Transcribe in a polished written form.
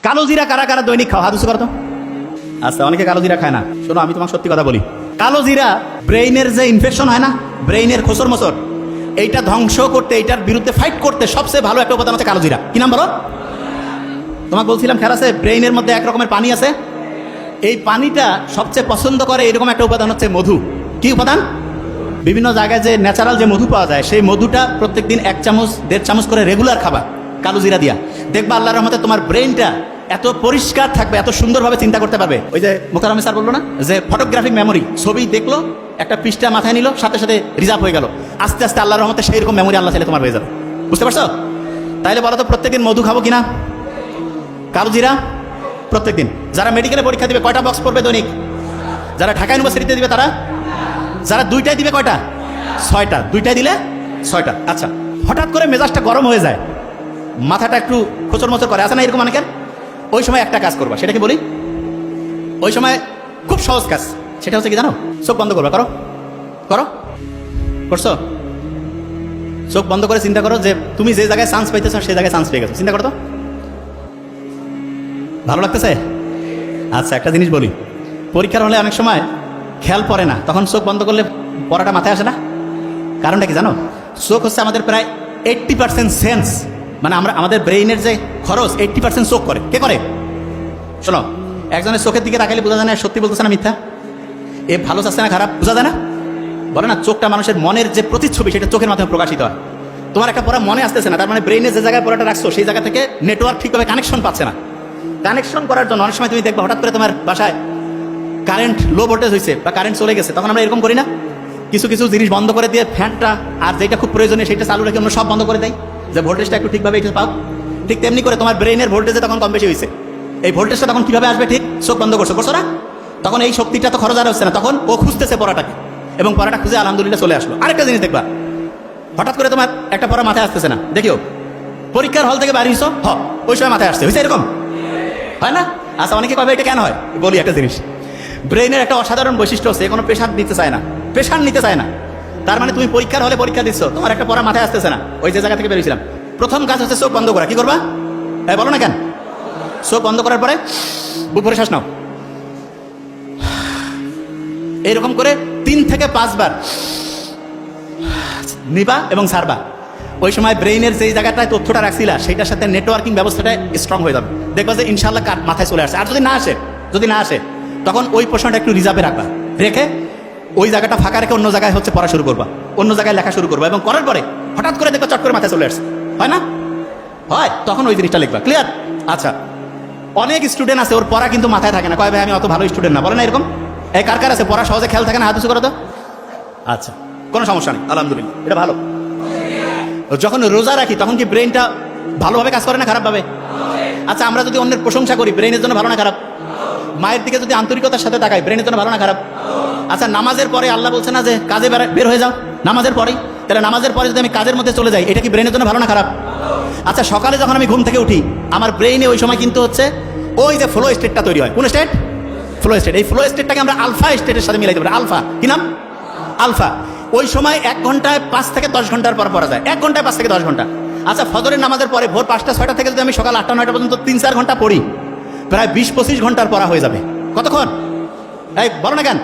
কালো জিরা কারা কারা দৈনিক খাও? হাত উঁচু করো তো। আচ্ছা, অনেকে কালো জিরা খায় না। শোনো, আমি তোমাকে সত্যি কথা বলি, কালো জিরা ব্রেইনের যে ইনফেকশন হয় না, ব্রেইনের খোসর মোসর, এইটা ধ্বংস করতে, এইটার বিরুদ্ধে ফাইট করতে সবচেয়ে ভালো একটা উপাদান হচ্ছে কালো জিরা। কি নাম বলো? তোমাকে বলছিলাম খেয়াল আছে, ব্রেইনের মধ্যে এক রকমের পানি আছে, এই পানিটা সবচেয়ে পছন্দ করে এরকম একটা উপাদান হচ্ছে মধু। কি উপাদান? বিভিন্ন জায়গায় যে ন্যাচারাল যে মধু পাওয়া যায়, সেই মধুটা প্রত্যেকদিন 1 চামচ 1.5 চামচ করে রেগুলার খাবা কালো জিরা দিয়া। দেখবা আল্লাহর রহমতে তোমার ব্রেইনটা এত পরিষ্কার থাকবে, এত সুন্দরভাবে চিন্তা করতে পারবে। ওই যে মোকাররম স্যার বললো না যে ফটোগ্রাফিক মেমোরি, ছবি দেখলো, একটা পৃষ্ঠা মাথায় নিল, সাথে সাথে রিজার্ভ হয়ে গেল। আস্তে আস্তে আল্লাহর রহমতে সেই রকম মেমোরি আল্লাহ চাইলে তোমার হয়ে যাবে। বুঝতে পারছো? তাইলে বলো তো, প্রত্যেকদিন মধু খাবো কিনা? কালো জিরা প্রত্যেকদিন। যারা মেডিকেলে পরীক্ষা দিবে কয়টা বক্স পড়বে দৈনিক? যারা ঢাকা ইউনিভার্সিটিতে দিবে তারা? যারা 2টায় দিবে কয়টা? 6টা। 2টায় দিলে 6টা। আচ্ছা, হঠাৎ করে মেজাজটা গরম হয়ে যায়, মাথাটা একটু খোঁচর মোচর করে, আছে না এরকম অনেকের? ওই সময় একটা কাজ করবা, সেটা কি বলি? ওই সময় খুব সহজ কাজ, সেটা হচ্ছে কি জানো? চোখ বন্ধ করবা। করো করো, করছো? চোখ বন্ধ করে চিন্তা করো যে তুমি যে জায়গায় চান্স পাইতেছো সেই জায়গায় চান্স পেয়ে গেছো। চিন্তা করো তো, ভালো লাগতেছে? আচ্ছা, একটা জিনিস বলি, পরীক্ষার হলে অনেক সময় খেয়াল পড়ে না, তখন চোখ বন্ধ করলে পড়াটা মাথায় আসে না। কারণটা কি জানো? চোখ হচ্ছে আমাদের প্রায় 80% সেন্স, মানে আমরা আমাদের ব্রেইনের যে খরচ 80% চোখ করে। কে করে? শোনো, একজনের চোখের দিকে তাকালে বোঝা যায় না সত্যি বলতেছে না মিথ্যা, এ ভালো চাচ্ছে না খারাপ, বোঝা যায় না? বলে না, চোখটা মানুষের মনের যে প্রতিচ্ছবি, সেটা চোখের মাধ্যমে প্রকাশিত হয়। তোমার একটা পড়া মনে আসতেছে না, তার মানে ব্রেইনে যে জায়গায় পড়াটা রাখছো সেই জায়গা থেকে নেটওয়ার্ক ঠিকভাবে কানেকশন পাচ্ছে না। কানেকশন করার জন্য অনেক সময় তুমি দেখবা হঠাৎ করে তোমার বাসায় কারেন্ট লো ভোল্টেজ হয়েছে বা কারেন্ট চলে গেছে, তখন আমরা এরকম করি না, কিছু কিছু জিনিস বন্ধ করে দিয়ে ফ্যানটা আর যেটা খুব প্রয়োজনীয় সেটা চালু রেখে আমরা সব বন্ধ করে দেয়, যে ভোল্টেজটা একটু ঠিকভাবে এটা পাও। ঠিক তেমনি করে তোমার ব্রেইনের ভোল্টেজে তখন কম বেশি হয়েছে, এই ভোল্টেজটা তখন কিভাবে আসবে? ঠিক চোখ বন্ধ করছো, করছো না? তখন এই শক্তিটা তো খরচ আর হচ্ছে না, তখন ও খুঁজতেছে পড়াটাকে, এবং পড়াটা খুঁজে আলহামদুলিল্লাহ চলে আসলো। আরেকটা জিনিস দেখবা, হঠাৎ করে তোমার একটা পড়া মাথায় আসতেছে না, দেখিও পরীক্ষার হল থেকে বাড়ি হইছো, ওই সময় মাথায় আসছে, হয়েছে এরকম হয় না? আচ্ছা, অনেকে কবে এটা কেন হয়? বলি একটা জিনিস, ব্রেইনের একটা অসাধারণ বৈশিষ্ট্য হচ্ছে, কোনো প্রেশার নিতে চায় না, প্রেশার নিতে চায় না। তার মানে তুমি পরীক্ষার হলে পরীক্ষা দিচ্ছ, তোমার একটা পড়া মাথায় আসতেছে না, ওই যে জায়গা থেকে বেরিয়েছিলাম, প্রথম কাজ হচ্ছে চোখ বন্ধ করা। কি করবা? বলো না কেন? চোখ বন্ধ করার পরে বুক ভরে শ্বাস নাও, এরকম করে 3 থেকে 5 বার নিবা এবং ছাড়বা। ওই সময় ব্রেইনের যেই জায়গাটায় তথ্যটা রাখছিলা সেটার সাথে নেটওয়ার্কিং ব্যবস্থাটা স্ট্রং হয়ে যাবে, দেখবা যে ইনশাল্লাহ মাথায় চলে আসছে। আর যদি না আসে তখন ওই প্রশ্নটা একটু রিজার্ভে রাখবা, রেখে ওই জায়গাটা ফাঁকা রেখে অন্য জায়গায় হচ্ছে পড়া শুরু করবা, অন্য জায়গায় লেখা শুরু করবা, এবং করার পরে হঠাৎ করে দেখো চট করে মাথায় চলে আসছে, হয় না? হয়, তখন ওই জিনিসটা লিখবা। ক্লিয়ার? আচ্ছা, অনেক স্টুডেন্ট আছে ওর পড়া কিন্তু মাথায় থাকে না, কয় ভাই আমি অত ভালো স্টুডেন্ট না, বলে না এরকম? এই কার কার আছে পড়া সহজে খেয়াল থাকে না? হাত উঁচু করো তো। আচ্ছা, কোনো সমস্যা নেই, আলহামদুলিল্লাহ, এটা ভালো। যখন রোজা রাখি তখন কি ব্রেইনটা ভালোভাবে কাজ করে না খারাপভাবে? আচ্ছা, আমরা যদি অন্যের প্রশংসা করি ব্রেইনের জন্য ভালো না খারাপ? মায়ের দিকে যদি আন্তরিকতার সাথে তাকাই ব্রেইনের জন্য ভালো না খারাপ? আচ্ছা, নামাজের পরে আল্লাহ বলছে না যে কাজে বের হয়ে যাও নামাজের পরেই, তাহলে নামাজের পরে যদি আমি কাজের মধ্যে চলে যাই, এটা কি ব্রেইনের জন্য ভালো না খারাপ? আচ্ছা, সকালে যখন আমি ঘুম থেকে উঠি আমার ব্রেইনে ওই সময় কিন্তু হচ্ছে ওই যে ফ্লো স্টেটটা তৈরি হয়। কোন স্টেট? Flow state. এই ফ্লো স্টেটটাকে আমরা আলফা স্টেটের সাথে মিলাইতে পারি। আলফা কি নাম? আলফা। ওই সময় 1 ঘন্টায় 5 থেকে 10 ঘন্টার পর পড়া যায়, 1 ঘন্টায় 5 থেকে 10 ঘন্টা। আচ্ছা, ফজরের নামাজের পরে ভোর 5টা-6টা থেকে যদি আমি সকাল 8টা-9টা পর্যন্ত 3-4 ঘন্টা পড়ি, প্রায় 20-25 ঘন্টার পড়া হয়ে যাবে। কতক্ষণ? এই বলো না কেন?